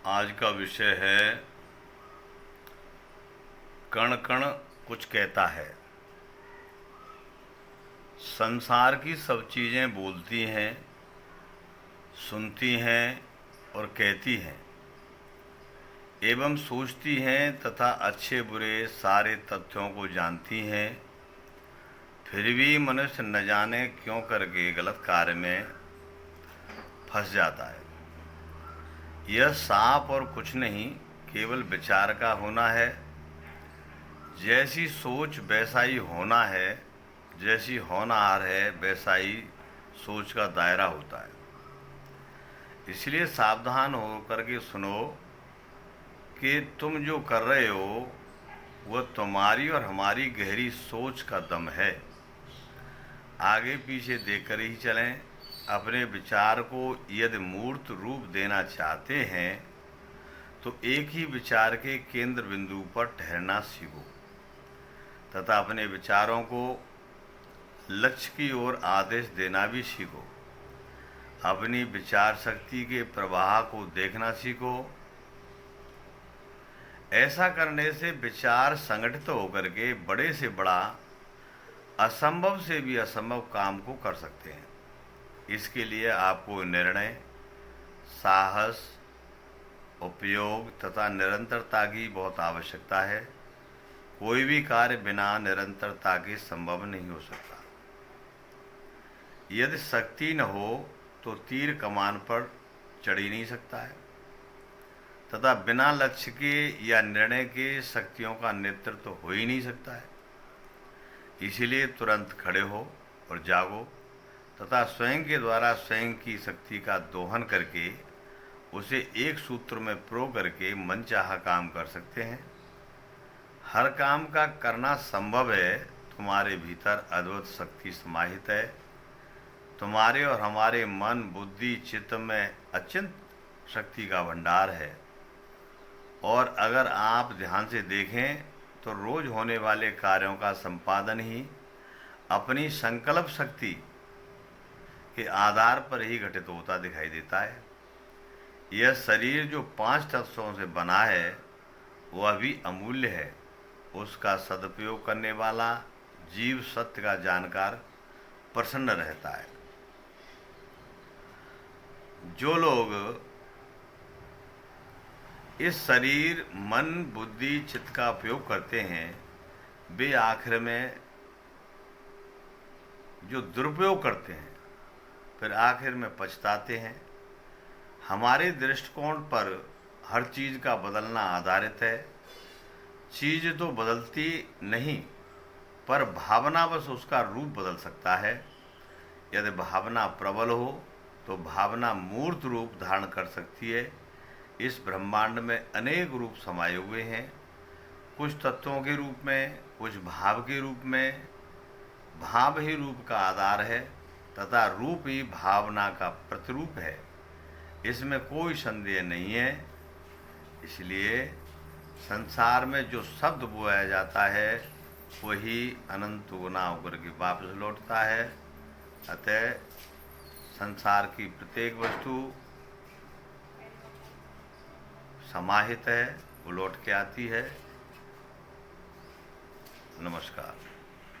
आज का विषय है कण कण कुछ कहता है। संसार की सब चीज़ें बोलती हैं, सुनती हैं और कहती हैं एवं सोचती हैं तथा अच्छे बुरे सारे तथ्यों को जानती हैं। फिर भी मनुष्य न जाने क्यों करके गलत कार्य में फंस जाता है। यह साफ और कुछ नहीं, केवल विचार का होना है। जैसी सोच वैसा ही होना है, जैसी होनहार है वैसा ही सोच का दायरा होता है। इसलिए सावधान होकर के सुनो कि तुम जो कर रहे हो वह तुम्हारी और हमारी गहरी सोच का दम है। आगे पीछे देखकर ही चलें। अपने विचार को यदि मूर्त रूप देना चाहते हैं तो एक ही विचार के केंद्र बिंदु पर ठहरना सीखो तथा अपने विचारों को लक्ष्य की ओर आदेश देना भी सीखो। अपनी विचार शक्ति के प्रवाह को देखना सीखो। ऐसा करने से विचार संगठित होकर के बड़े से बड़ा, असंभव से भी असंभव काम को कर सकते हैं। इसके लिए आपको निर्णय, साहस, उपयोग तथा निरंतरता की बहुत आवश्यकता है। कोई भी कार्य बिना निरंतरता के संभव नहीं हो सकता। यदि शक्ति न हो तो तीर कमान पर चढ़ ही नहीं सकता है तथा बिना लक्ष्य के या निर्णय के शक्तियों का नेतृत्व हो ही नहीं सकता है। इसीलिए तुरंत खड़े हो और जागो तथा स्वयं के द्वारा स्वयं की शक्ति का दोहन करके उसे एक सूत्र में प्रो करके मनचाहा काम कर सकते हैं। हर काम का करना संभव है। तुम्हारे भीतर अद्भुत शक्ति समाहित है। तुम्हारे और हमारे मन, बुद्धि, चित्त में अचिंत शक्ति का भंडार है। और अगर आप ध्यान से देखें तो रोज होने वाले कार्यों का संपादन ही अपनी संकल्प शक्ति के आधार पर ही घटित होता दिखाई देता है। यह शरीर जो 5 तत्वों से बना है वह भी अमूल्य है। उसका सदुपयोग करने वाला जीव सत्य का जानकार प्रसन्न रहता है। जो लोग इस शरीर, मन, बुद्धि, चित्त का उपयोग करते हैं वे आखिर में जो दुरुपयोग करते हैं फिर आखिर में पछताते हैं। हमारे दृष्टिकोण पर हर चीज़ का बदलना आधारित है। चीज़ तो बदलती नहीं पर भावना बस उसका रूप बदल सकता है। यदि भावना प्रबल हो तो भावना मूर्त रूप धारण कर सकती है। इस ब्रह्मांड में अनेक रूप समाये हुए हैं, कुछ तत्वों के रूप में, कुछ भाव के रूप में। भाव ही रूप का आधार है तथा रूप ही भावना का प्रतिरूप है। इसमें कोई संदेह नहीं है। इसलिए संसार में जो शब्द बोया जाता है वही अनंत गुना होकर के वापस लौटता है। अतः संसार की प्रत्येक वस्तु समाहित है, वो लौट के आती है। नमस्कार।